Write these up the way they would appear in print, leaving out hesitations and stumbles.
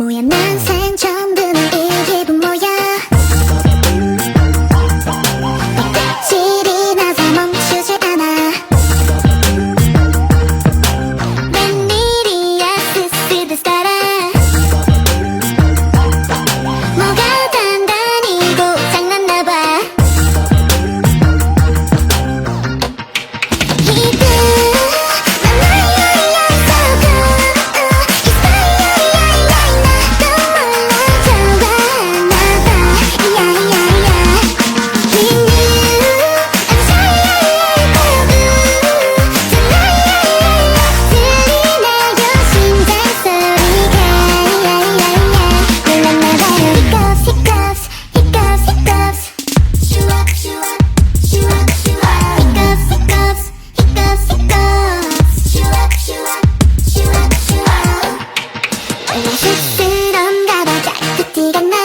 뭐야 난생 처음 드는 이 기분 뭐야 질이 나서 멈추지 않아 웬일이야 스스드 따라 뭐가 단단히 고장났나봐 쑥스러운가 봐 자꾸 티가 나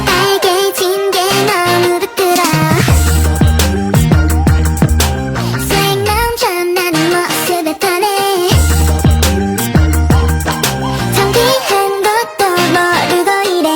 빨개진 게 너무 부끄러 쏵 넘쳐나는 모습에 편해 창피한 것도 모르고 이래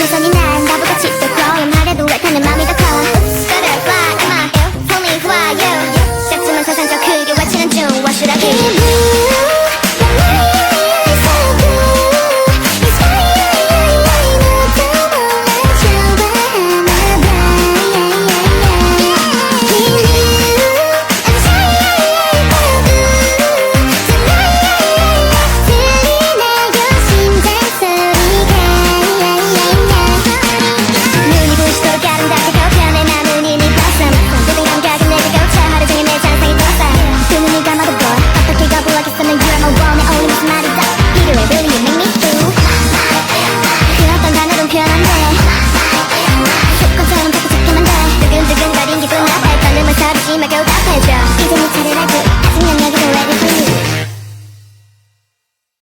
도전이 난 나보다 짙어 그럼 하려도 애타는 맘이 더 커 Butterfly in my ear Tell me who are you 작지만 세상적 크게 외치는 중 What should I be? 두근두근거린 기분 앞에 떨림을 서리지 말고 답해줘 이제 네 차례라고